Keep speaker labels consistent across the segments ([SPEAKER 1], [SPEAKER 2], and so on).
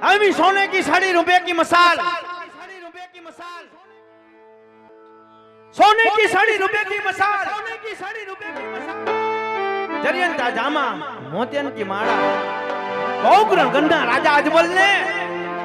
[SPEAKER 1] अभी सोने की साड़ी रुपए की मसाल, सोने की साड़ी रुपए की मसाल, जरियंता जामा मोतियन की माला, बहुग्रण गंधा राजा अजमल ने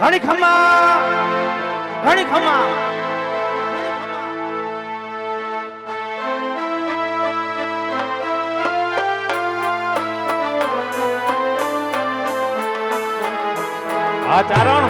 [SPEAKER 1] घणी खमा आचरण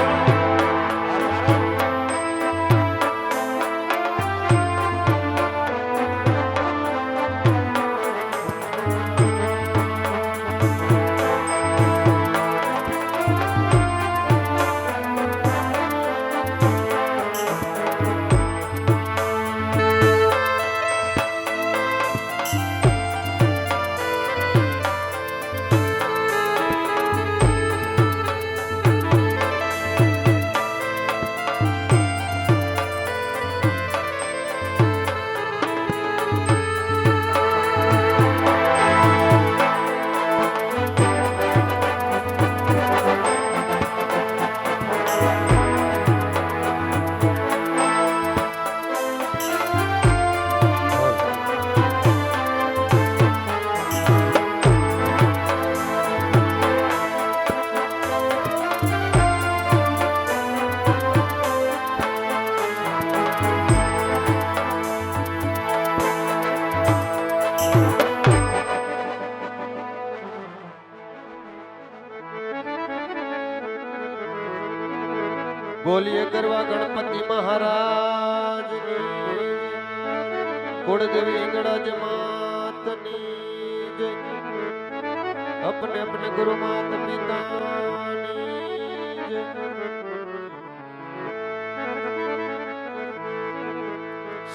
[SPEAKER 2] बोलिए गरवा गणपति महाराज कुलदेवी गणज मातनी जय। अपने अपने गुरु माता पिता जय।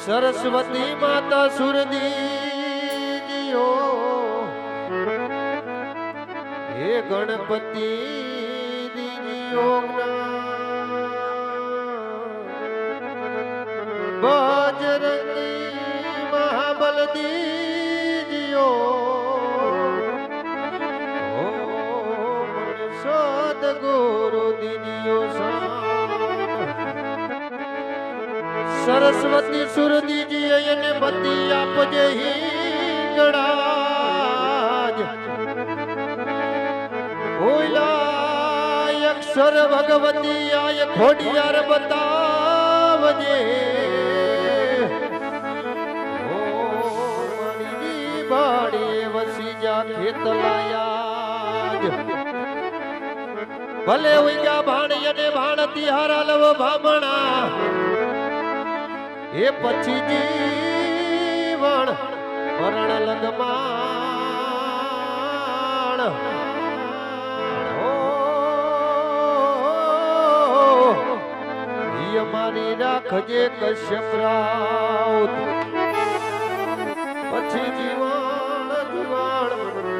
[SPEAKER 2] सरस्वती माता सुरदी जियो हे गणपति दीजियो बजरंगी महाबल दीजियो ओ मन सदगुरु दीजियो सरस्वती सुर दीजिए यने बती आप जही गणाज ओला अक्षर भगवती आय खोडियार बतावजे भले उइया भाणिया ने भाण तिहारा लव भामणा ए पछी जीवण मरण लगमाण ओ ये मारी राखजे कश्यप राउत पछी जीवण जीवण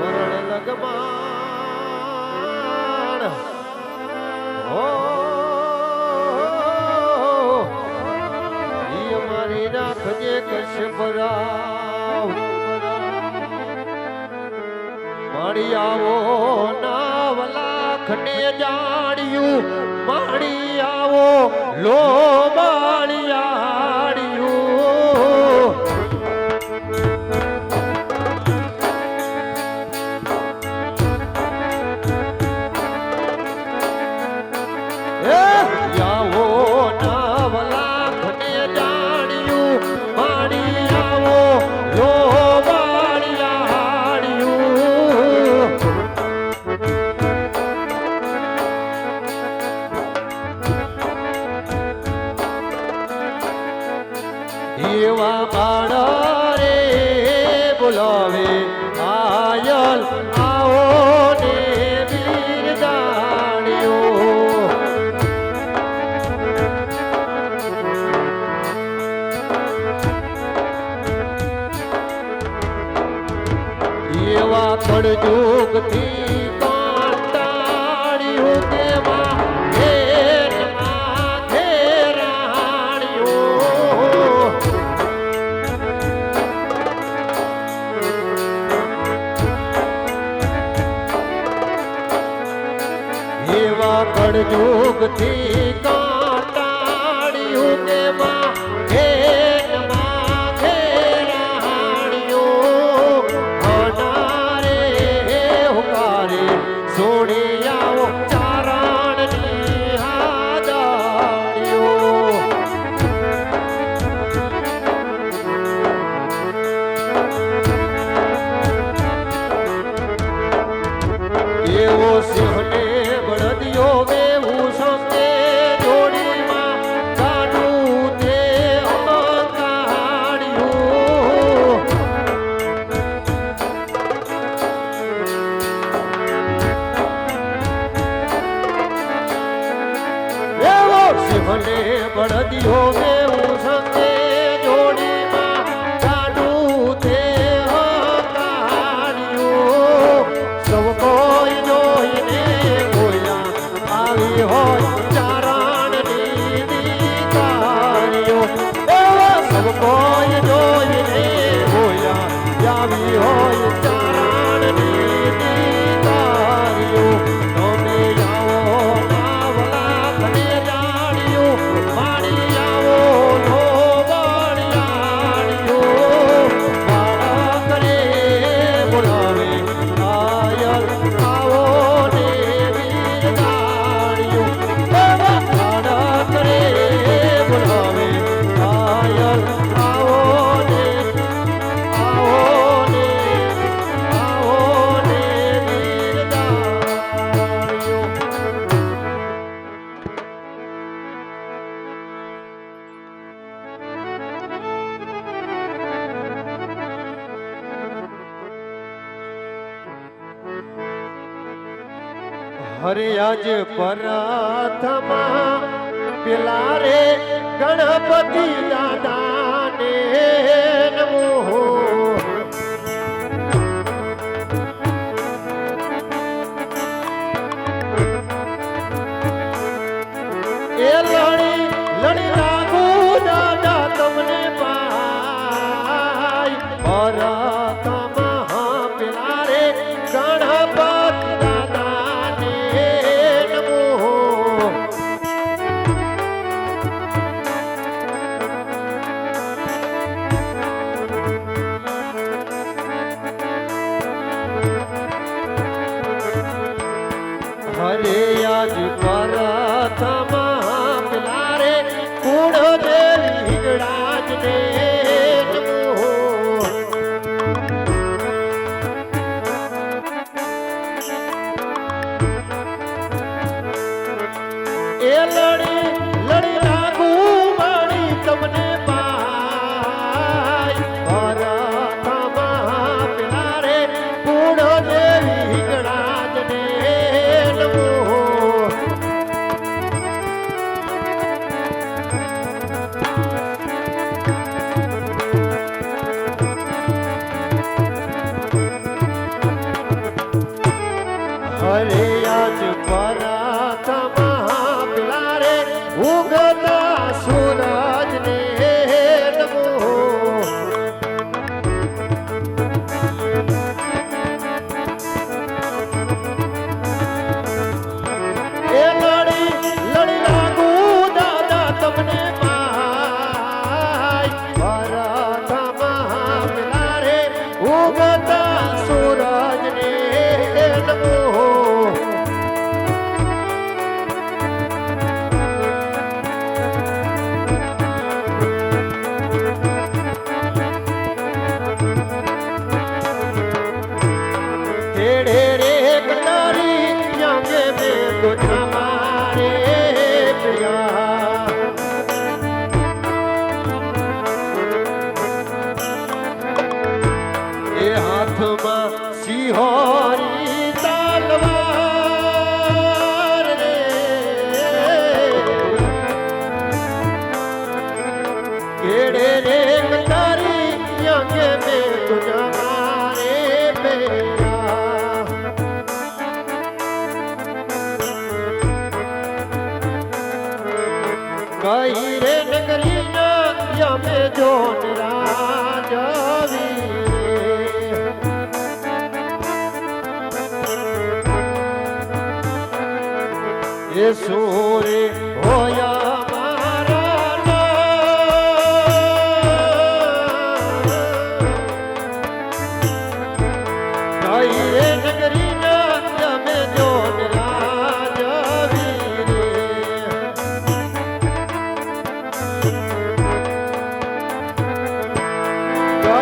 [SPEAKER 2] मरण लगमाण ओ ये मारी राखजे कश्यप राउत माड़ी आवो नावलाख ने जाड़ियू माड़ी आवो लो बाड़ियाड़ियू આ કળયુગ થી કાટાડ્યું કે માં ઘેર માથે રાણીઓ અનારે હુકારે સોડી આવો ચારણની હાદાડીઓ એવો સિંહને બળદિયો બેવું સંગે જોડીમાં કાઢું તે અમકાડ્યું એવો સિંહને બળદિયો બેવું સંગે જોડીમાં કાઢું તે અમકાડ્યું સૌ કોઈ જોઈને બોલ્યા આવી હોય ચારણની દીકરીઓ એવા સૌ કોઈ જોઈને બોલ્યા આવી હોય ચારણની દીકરીઓ તમે આવો નાવલા તમે જાણ્યો મારી આવો નો બળિયાણીઓ મારા કરે બોલાવે આયલ આવો ને વીરદાણીઓ એવા મારા કરે બોલાવે આયલ આવો ને વીરદાણીઓ હરે આજ પરાથમાં પેલા રે ગણપતિ દાદાને નમો એ લડી લડી લાગુ દાદા તમને પાય પરાથમાં પેલા રે ગણપતિ દાદાને નમો હરે આજ પરાથમાં પેલા રે કુળ દેવી હિંગળાજને નમો એ લડી લડી લાગુ મારી તમને પાય પરાથમાં પેલા રે કુળ દેવી હિંગળાજને નમો હરે આજ પરાથમાં પેલા રે ઉગતા સૂરજને નમો એ લડી લડી લાગુ દાદા તમને પાય પરાથમાં પેલા રે ઉગતા સૂરજને નમો હેડે રે કટારી યાંગે મે તુજા મારે પિયા એ હાથમાં સિંહોરી તલવાર રે કેડે રે કટારી યાંગે મે તુજા મારે પિયા કઈ રે નગરી ના યમે જોન રાજવી એ સૂરે હોયા મારા કઈ નગરી ના તમે જો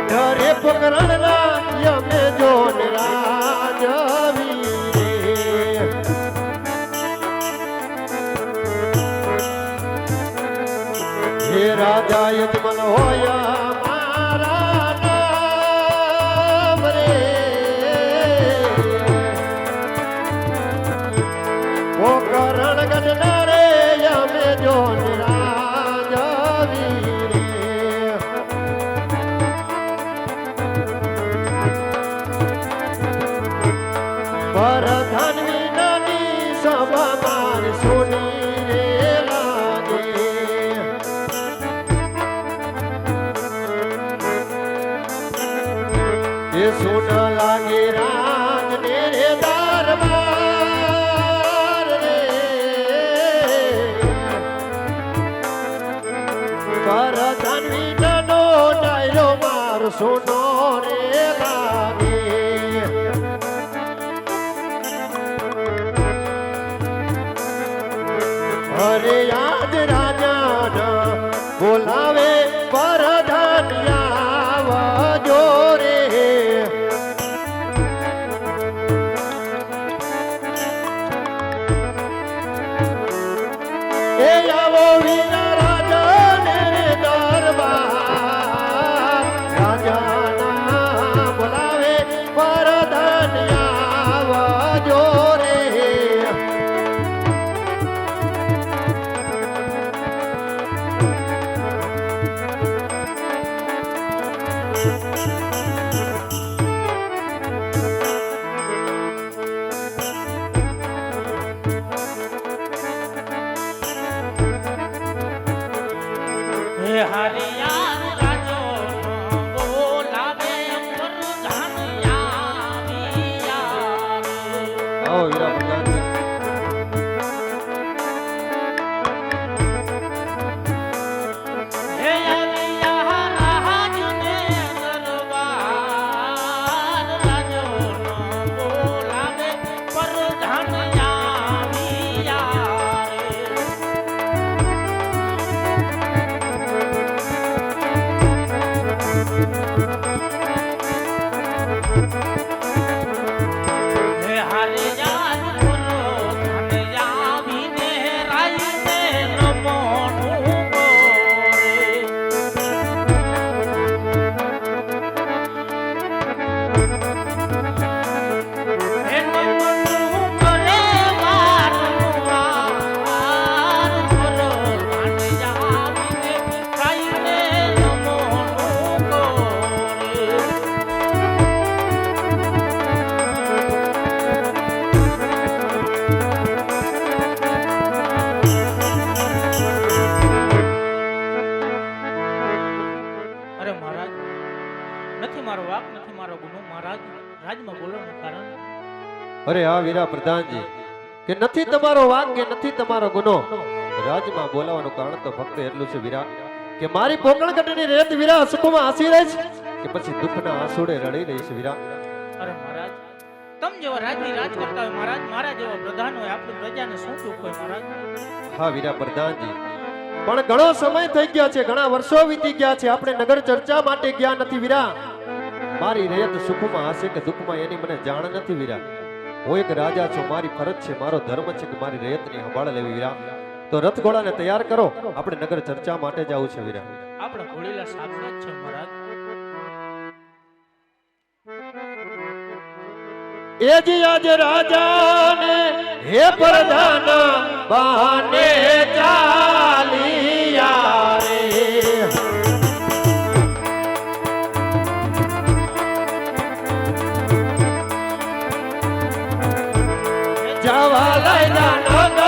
[SPEAKER 2] ઢરે પકરણ ના યમે જોન રાજવી હે રાજા યજમન હોયા મારા નામ રે પકરણ ગણના રે યમે જોન રાજવી પરધાન વિનાની સભા મારી સુની રે લાગે એ સુન લાગે રાજ ને રે દરબાર રે પરધાન વિનાનો ડાયરો મારો સુનો રે લાગે અરે યાદ રાજા બોલાવે પરધાન આવજો રે એ આવો વિના રાજા ને દરબાર રાજા બોલાવે પરધાન આવજો રે
[SPEAKER 1] હરિયાર રાજો બોલાવે પરધાન આવ્યા
[SPEAKER 2] આવો વીરા પ્રધાન
[SPEAKER 1] હે હરિયાર રાજને દરબાર રાજો બોલાવે પરધાન આવ્યા હે હરિયાર પરધાન આવીને રાઈને નમોનું બોરે હે નમોનું કરે મારું વાર પરધાન આવીને રાઈને નમોનું બોરે અરે મહારાજ નથી મારો વાક નથી મારો ગુનો મહારાજ રાજમાં બોલવાનું કારણ
[SPEAKER 2] અરે હા વીરા પ્રધાનજી કે નથી તમારો વાંક કે નથી તમારો ગુનો રાજમાં બોલાવાનું કારણ તો ફક્ત એટલું છે વીરા કે મારી પોકળગઢની રેત વીરા સુખમાં હસી રહી છે કે પછી દુઃખના આંસુડે રડી રહી છે વીરા
[SPEAKER 1] અરે મહારાજ તમ જેવા રાજની રાજ કરતા હોય મહારાજ મારા જેવા પ્રધાન હોય આપણી પ્રજાને શું દુઃખ હોય મહારાજ
[SPEAKER 2] હા વીરા પ્રધાનજી પણ ઘણો સમય થઈ ગયા છે ઘણા વર્ષો વીતી ગયા છે આપણે નગર ચર્ચા માટે ગયા નથી વીરા મારી રેત સુખમાં હશે કે દુઃખમાં એની મને જાણ નથી વીરા હું એક રાજા છું મારી ફરજ છે મારો ધર્મ છે કે મારી રેતની સંભાળ લેવી વીરા તો રથ ઘોડાને તૈયાર કરો આપણે નગર ચર્ચા માટે જવું છે વીરા
[SPEAKER 1] આપણા ઘોડીલા સાક્ષાત છે મહારાજ
[SPEAKER 2] એ જ આજ રાજાને હે પ્રધાન બહાને ચાલિયા રે જવા લઈ